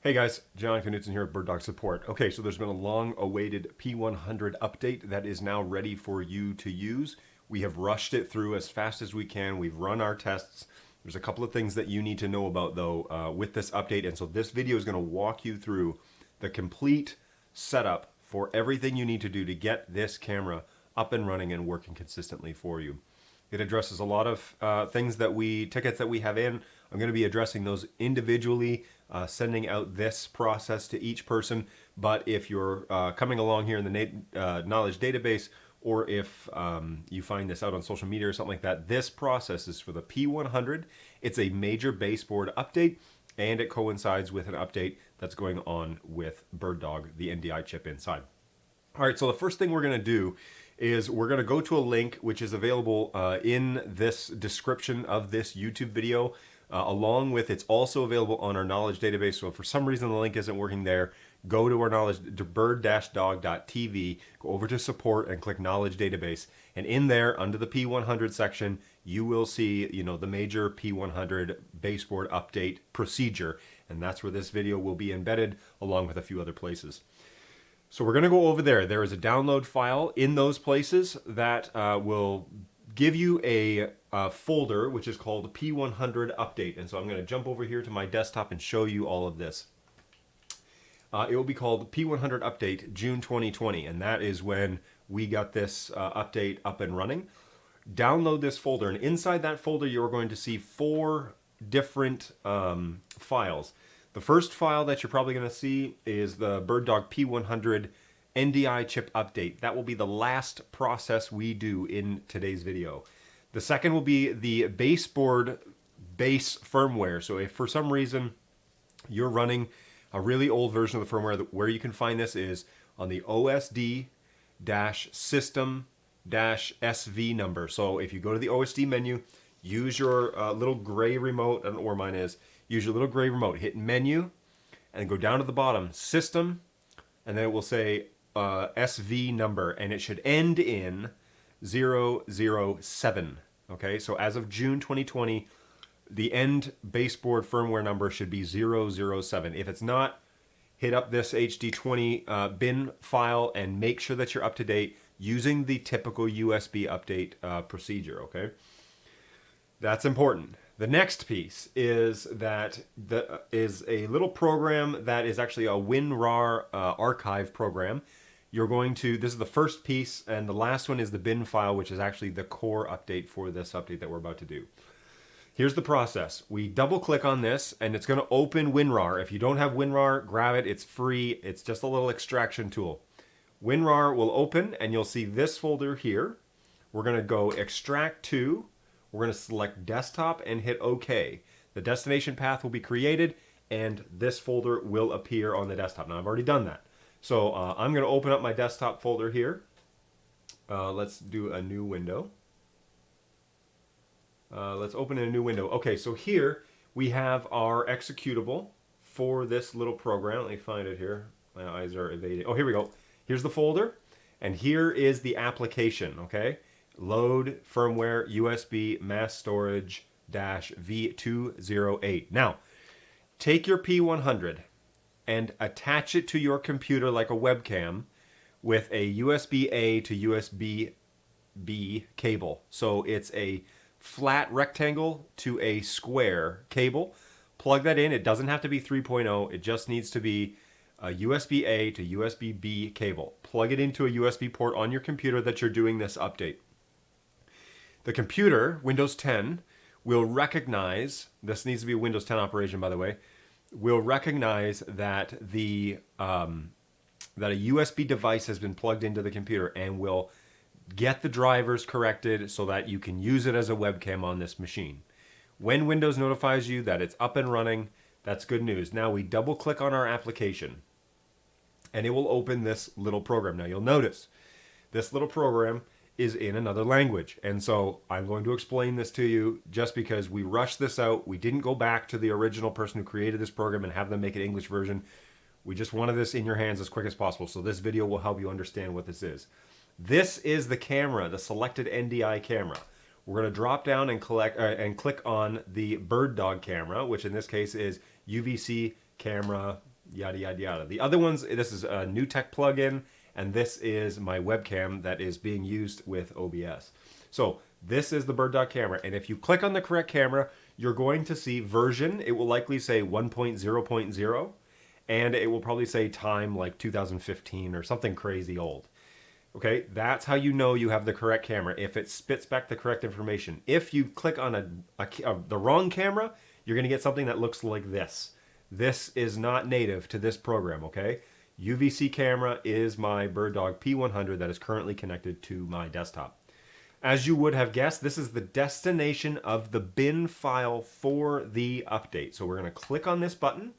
Hey guys, John Knutson here with BirdDog Support. Okay, so there's been a long-awaited P100 update that is now ready for you to use. We have rushed it through as fast as we can. We've run our tests. There's a couple of things that you need to know about though with this update, and so this video is going to walk you through the complete setup for everything you need to do to get this camera up and running and working consistently for you. It addresses a lot of tickets that we have in. I'm going to be addressing those individually, sending out this process to each person. But if you're coming along here in the knowledge database, or if you find this out on social media or something like that, this process is for the P100. It's a major baseboard update, and it coincides with an update that's going on with BirdDog, the NDI chip inside. All right, so the first thing we're going to do is we're going to go to a link which is available in this description of this YouTube video, along with it's also available on our knowledge database. So if for some reason the link isn't working there, go to our knowledge, to bird-dog.tv, go over to support and click knowledge database. And in there, under the P100 section, you will see, the major P100 baseboard update procedure. And that's where this video will be embedded, along with a few other places. So we're going to go over there. There is a download file in those places that will give you a folder which is called P100 Update. And so I'm going to jump over here to my desktop and show you all of this. It will be called P100 Update June 2020, and that is when we got this update up and running. Download this folder, and inside that folder you're going to see 4 different files. The first file that you're probably going to see is the BirdDog P100 NDI chip update. That will be the last process we do in today's video. The second will be the baseboard base firmware. So if for some reason you're running a really old version of the firmware, where you can find this is on the OSD-system-SV number. So if you go to the OSD menu, use your little gray remote, I don't know where mine is, use your little gray remote, hit menu, and go down to the bottom, system, and then it will say SV number, and it should end in 007. Okay, so as of June 2020, the end baseboard firmware number should be 007. If it's not, hit up this HD20 bin file and make sure that you're up to date using the typical USB update procedure, okay? That's important. The next piece is that is a little program that is actually a WinRAR archive program. This is the first piece, and the last one is the bin file, which is actually the core update for this update that we're about to do. Here's the process. We double click on this and it's going to open WinRAR. If you don't have WinRAR, grab it. It's free. It's just a little extraction tool. WinRAR will open and you'll see this folder here. We're going to go extract to. We're going to select desktop and hit OK. The destination path will be created and this folder will appear on the desktop. Now I've already done that. So I'm going to open up my desktop folder here. Let's do a new window. Let's open in a new window. Okay, so here we have our executable for this little program. Let me find it here. My eyes are evading. Oh, here we go. Here's the folder, and here is the application, okay? Load firmware USB mass storage -V208. Now, take your P100 and attach it to your computer like a webcam with a USB-A to USB-B cable. So it's a flat rectangle to a square cable. Plug that in. It doesn't have to be 3.0. It just needs to be a USB-A to USB-B cable. Plug it into a USB port on your computer that you're doing this update. The computer, Windows 10, will recognize, this needs to be a Windows 10 operation by the way, will recognize that that a USB device has been plugged into the computer and will get the drivers corrected so that you can use it as a webcam on this machine. When Windows notifies you that it's up and running, that's good news. Now we double click on our application and it will open this little program. Now you'll notice this little program is in another language. And so I'm going to explain this to you just because we rushed this out. We didn't go back to the original person who created this program and have them make an English version. We just wanted this in your hands as quick as possible. So this video will help you understand what this is. This is the camera, the selected NDI camera. We're going to drop down and click on the BirdDog camera, which in this case is UVC camera yada, yada, yada. The other ones, this is a new tech plugin, and this is my webcam that is being used with OBS. So this is the BirdDog camera, and if you click on the correct camera, you're going to see version. It will likely say 1.0.0, and it will probably say time like 2015 or something crazy old. Okay, that's how you know you have the correct camera, if it spits back the correct information. If you click on the wrong camera, you're going to get something that looks like this. This is not native to this program, okay? UVC camera is my BirdDog P100 that is currently connected to my desktop. As you would have guessed, this is the destination of the bin file for the update. So we're going to click on this button.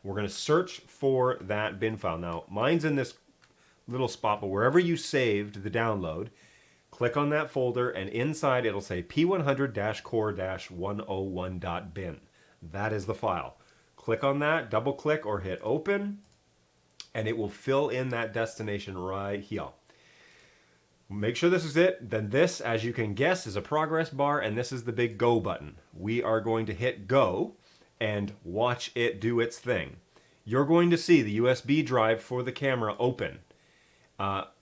We're going to search for that bin file. Now, mine's in this little spot, but wherever you saved the download, click on that folder, and inside it'll say p100-core-101.bin. That is the file. Click on that, double click or hit open, and it will fill in that destination right here. Make sure this is it. Then this, as you can guess, is a progress bar, and this is the big go button. We are going to hit go and watch it do its thing. You're going to see the USB drive for the camera open.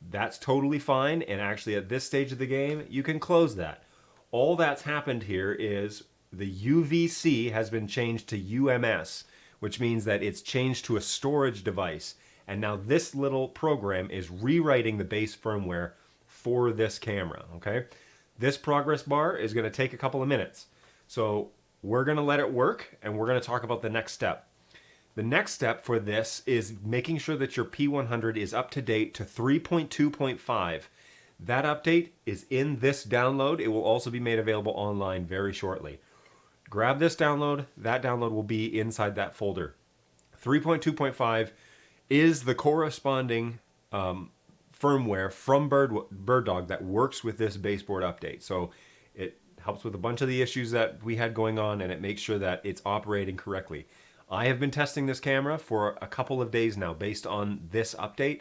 That's totally fine, and actually at this stage of the game, you can close that. All that's happened here is the UVC has been changed to UMS, which means that it's changed to a storage device, and now this little program is rewriting the base firmware for this camera, okay? This progress bar is going to take a couple of minutes, so we're going to let it work, and we're going to talk about the next step. The next step for this is making sure that your P100 is up to date to 3.2.5. That update is in this download. It will also be made available online very shortly. Grab this download. That download will be inside that folder. 3.2.5 is the corresponding firmware from BirdDog that works with this baseboard update. So it helps with a bunch of the issues that we had going on, and it makes sure that it's operating correctly. I have been testing this camera for a couple of days now based on this update,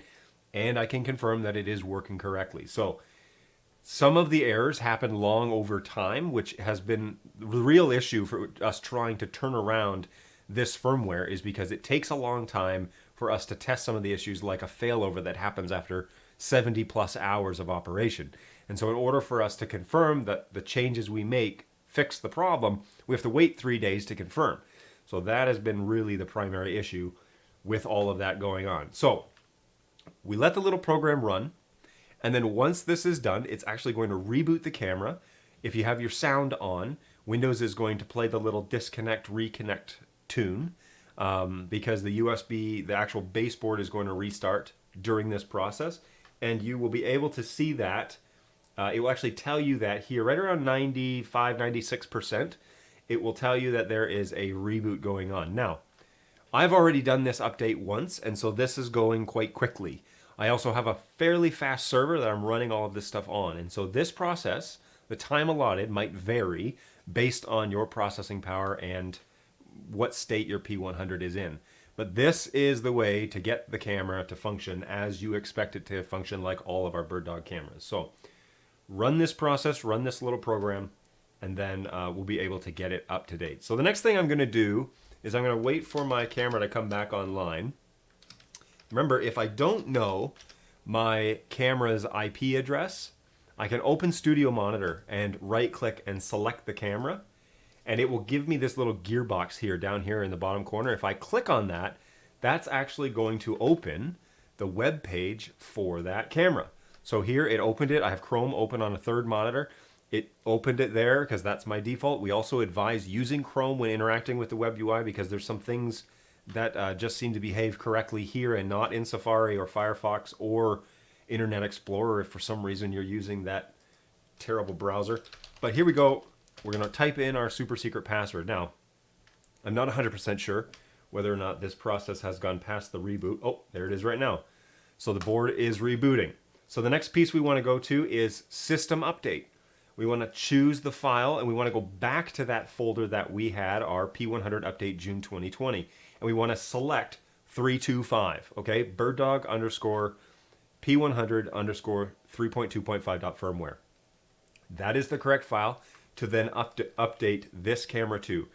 and I can confirm that it is working correctly. So some of the errors happen long over time, which has been the real issue for us trying to turn around this firmware, is because it takes a long time for us to test some of the issues, like a failover that happens after 70 plus hours of operation. And so in order for us to confirm that the changes we make fix the problem, we have to wait 3 days to confirm. So that has been really the primary issue with all of that going on. So we let the little program run, and then once this is done, it's actually going to reboot the camera. If you have your sound on, Windows is going to play the little disconnect, reconnect tune, because the USB, the actual baseboard, is going to restart during this process, and you will be able to see that. It will actually tell you that here, right around 95, 96%, it will tell you that there is a reboot going on. Now, I've already done this update once, and so this is going quite quickly. I also have a fairly fast server that I'm running all of this stuff on, and so this process, the time allotted, might vary based on your processing power and what state your P100 is in. But this is the way to get the camera to function as you expect it to function, like all of our BirdDog cameras. So run this process, run this little program, and then we'll be able to get it up to date. So the next thing I'm going to do is I'm going to wait for my camera to come back online. Remember, if I don't know my camera's IP address, I can open Studio Monitor and right-click and select the camera, and it will give me this little gearbox here, down here in the bottom corner. If I click on that, that's actually going to open the web page for that camera. So here it opened it. I have Chrome open on a third monitor. It opened it there because that's my default. We also advise using Chrome when interacting with the web UI because there's some things that just seem to behave correctly here and not in Safari or Firefox or Internet Explorer if for some reason you're using that terrible browser. But here we go. We're going to type in our super secret password. Now, I'm not 100% sure whether or not this process has gone past the reboot. Oh, there it is right now. So the board is rebooting. So the next piece we want to go to is System Update. We want to choose the file, and we want to go back to that folder that we had, our P100 Update June 2020. And we want to select 325, okay? BirdDog underscore P100 underscore 3.2.5.firmware. That is the correct file to then update this camera to.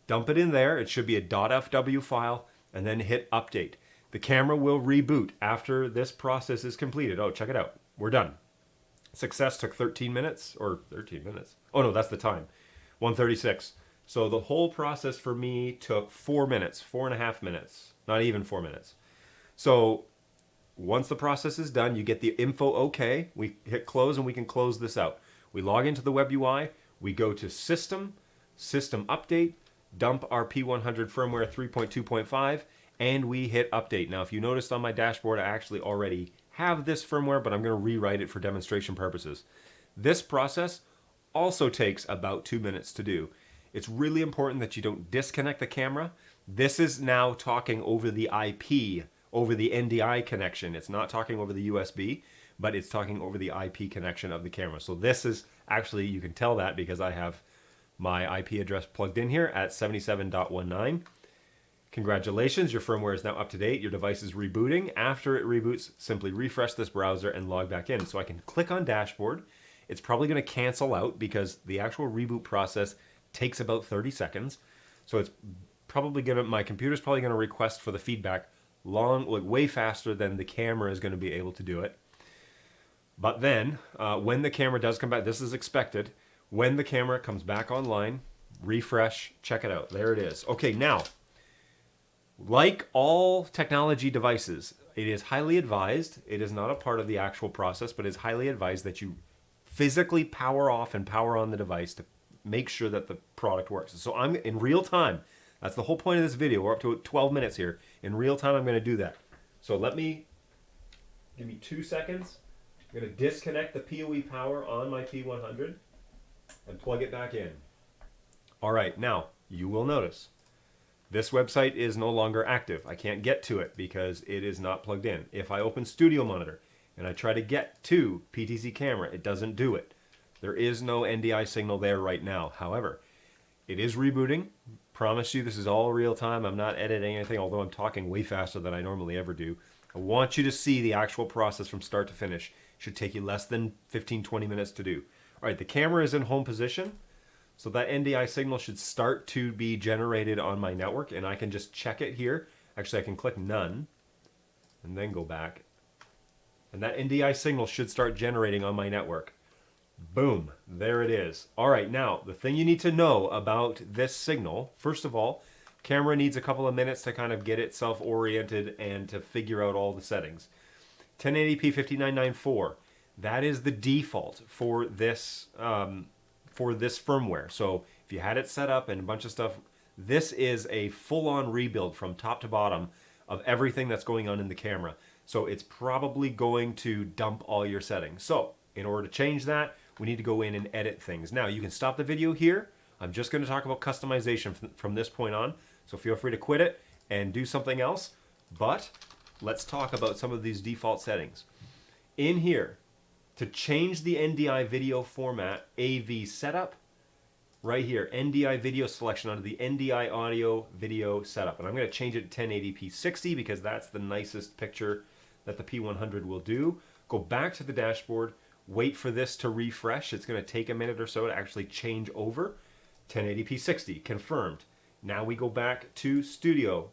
Dump it in there. It should be a .fw file. and then hit update. The camera will reboot after this process is completed. Oh, check it out. We're done. Success took 13 minutes, or 13 minutes. Oh no, that's the time. 1:36. So the whole process for me took 4 minutes, 4.5 minutes, not even 4 minutes. So once the process is done, you get the info okay. We hit close and we can close this out. We log into the web UI, we go to System, System Update, dump our P100 firmware 3.2.5, and we hit update. Now, if you noticed on my dashboard, I actually already have this firmware, but I'm going to rewrite it for demonstration purposes. This process also takes about 2 minutes to do. It's really important that you don't disconnect the camera. This is now talking over the IP, over the NDI connection. It's not talking over the USB, but it's talking over the IP connection of the camera. So this is actually, you can tell that because I have my IP address plugged in here at 77.19. Congratulations, your firmware is now up to date. Your device is rebooting. After it reboots, simply refresh this browser and log back in. So I can click on dashboard. It's probably going to cancel out because the actual reboot process takes about 30 seconds. So it's probably going to, my computer's probably going to request for the feedback way faster than the camera is going to be able to do it. But then when the camera does come back, this is expected. When the camera comes back online, refresh, check it out. There it is. Okay, now, like all technology devices, it is highly advised, it is not a part of the actual process, but it is highly advised that you physically power off and power on the device to make sure that the product works. So I'm in real time. That's the whole point of this video. We're up to 12 minutes here. In real time, I'm going to do that. So give me 2 seconds. I'm going to disconnect the PoE power on my P100 and plug it back in. All right, now you will notice this website is no longer active. I can't get to it because it is not plugged in. If I open Studio Monitor and I try to get to PTZ Camera, it doesn't do it. There is no NDI signal there right now. However, it is rebooting. Promise you this is all real time. I'm not editing anything, although I'm talking way faster than I normally ever do. I want you to see the actual process from start to finish. It should take you less than 15-20 minutes to do. All right, the camera is in home position. So that NDI signal should start to be generated on my network, and I can just check it here. Actually, I can click none and then go back. And that NDI signal should start generating on my network. Boom, there it is. All right, now, the thing you need to know about this signal, first of all, camera needs a couple of minutes to kind of get itself oriented and to figure out all the settings. 1080p 5994, that is the default for this firmware. So if you had it set up and a bunch of stuff, this is a full-on rebuild from top to bottom of everything that's going on in the camera. So it's probably going to dump all your settings. So in order to change that, we need to go in and edit things. Now you can stop the video here. I'm just going to talk about customization from this point on. So feel free to quit it and do something else. But let's talk about some of these default settings. In here, to change the NDI video format, AV setup, right here, NDI video selection under the NDI audio video setup. And I'm going to change it to 1080p 60 because that's the nicest picture that the P100 will do. Go back to the dashboard, wait for this to refresh. It's going to take a minute or so to actually change over. 1080p 60, confirmed. Now we go back to Studio,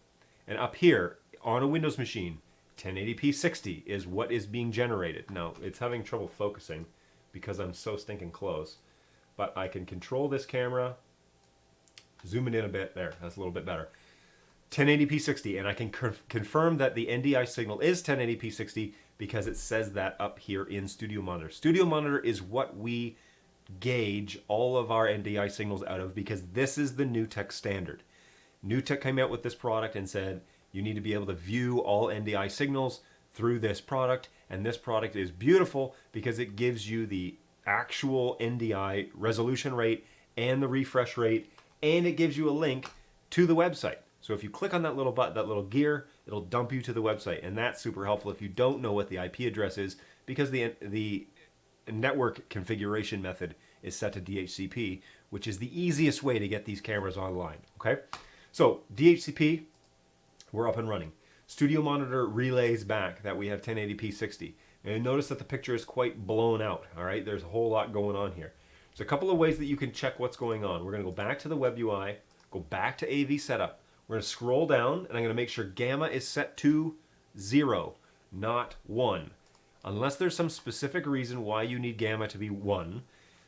and up here on a Windows machine, 1080p 60 is what is being generated. Now, it's having trouble focusing because I'm so stinking close, but I can control this camera, zoom it in a bit, there, that's a little bit better. 1080p 60, and I can confirm that the NDI signal is 1080p 60 because it says that up here in Studio Monitor. Studio Monitor is what we gauge all of our NDI signals out of because this is the NewTek standard. NewTek came out with this product and said you need to be able to view all NDI signals through this product, and this product is beautiful because it gives you the actual NDI resolution rate and the refresh rate, and it gives you a link to the website. So if you click on that little button, that little gear, it'll dump you to the website, and that's super helpful if you don't know what the IP address is because the network configuration method is set to DHCP, which is the easiest way to get these cameras online, okay? So DHCP, we're up and running. Studio Monitor relays back that we have 1080p 60. And notice that the picture is quite blown out, all right? There's a whole lot going on here. There's a couple of ways that you can check what's going on. We're gonna go back to the web UI, go back to AV setup. We're going to scroll down, and I'm going to make sure gamma is set to 0, not 1. Unless there's some specific reason why you need gamma to be 1,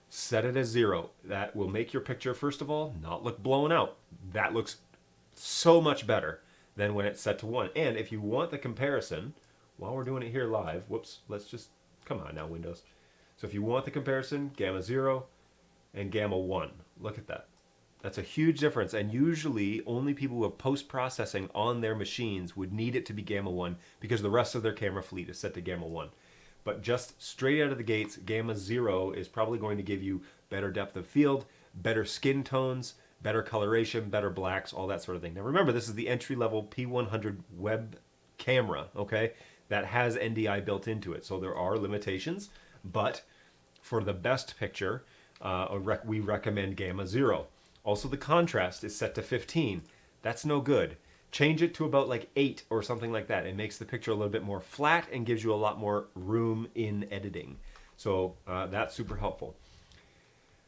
set it as 0. That will make your picture, first of all, not look blown out. That looks so much better than when it's set to 1. And if you want the comparison, while we're doing it here live, whoops, let's just, come on now, Windows. So if you want the comparison, gamma 0 and gamma 1. Look at that. That's a huge difference, and usually only people who have post-processing on their machines would need it to be gamma 1 because the rest of their camera fleet is set to gamma 1. But just straight out of the gates, gamma 0 is probably going to give you better depth of field, better skin tones, better coloration, better blacks, all that sort of thing. Now remember, this is the entry-level P100 web camera, okay, that has NDI built into it. So there are limitations, but for the best picture, we recommend gamma 0. Also, the contrast is set to 15. That's no good. Change it to about like 8 or something like that. It makes the picture a little bit more flat and gives you a lot more room in editing. So that's super helpful.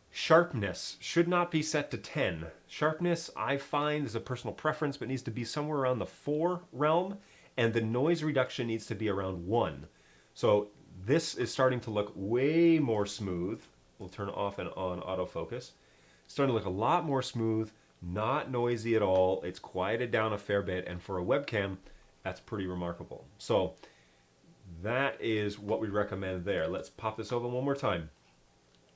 Sharpness should not be set to 10. Sharpness, I find, is a personal preference, but needs to be somewhere around the 4 realm, and the noise reduction needs to be around 1. So this is starting to look way more smooth. We'll turn off and on autofocus. Starting to look a lot more smooth, not noisy at all. It's quieted down a fair bit, and for a webcam, that's pretty remarkable. So that is what we recommend there. Let's pop this over one more time.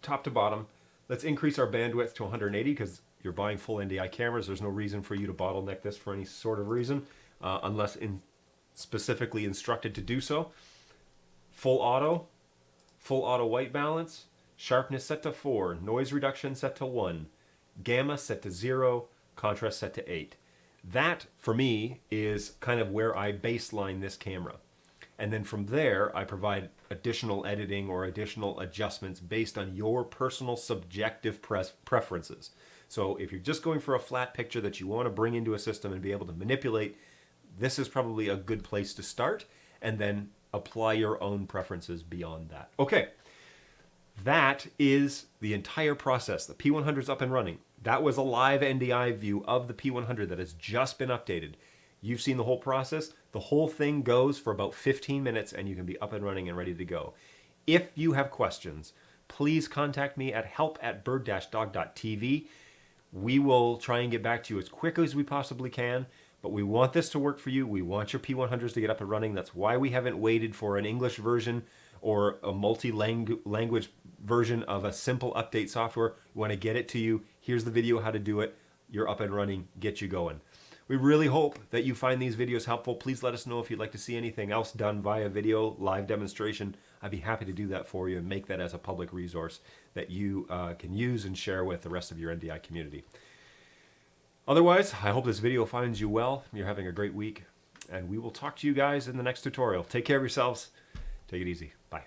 Top to bottom, let's increase our bandwidth to 180 because you're buying full NDI cameras. There's no reason for you to bottleneck this for any sort of reason, unless specifically instructed to do so. Full auto white balance. Sharpness set to 4, noise reduction set to 1, gamma set to 0, contrast set to 8. That, for me, is kind of where I baseline this camera. And then from there, I provide additional editing or additional adjustments based on your personal subjective preferences. So if you're just going for a flat picture that you want to bring into a system and be able to manipulate, this is probably a good place to start, and then apply your own preferences beyond that. Okay. That is the entire process. The P100 is up and running. That was a live NDI view of the P100 that has just been updated. You've seen the whole process. The whole thing goes for about 15 minutes and you can be up and running and ready to go. If you have questions, please contact me at help@bird-dog.tv. We will try and get back to you as quick as we possibly can, but we want this to work for you. We want your P100s to get up and running. That's why we haven't waited for an English version or a multi-language version of a simple update software. We want to get it to you. Here's the video how to do it. You're up and running. Get you going. We really hope that you find these videos helpful. Please let us know if you'd like to see anything else done via video, live demonstration. I'd be happy to do that for you and make that as a public resource that you can use and share with the rest of your NDI community. Otherwise, I hope this video finds you well. You're having a great week, and we will talk to you guys in the next tutorial. Take care of yourselves. Take it easy. Bye.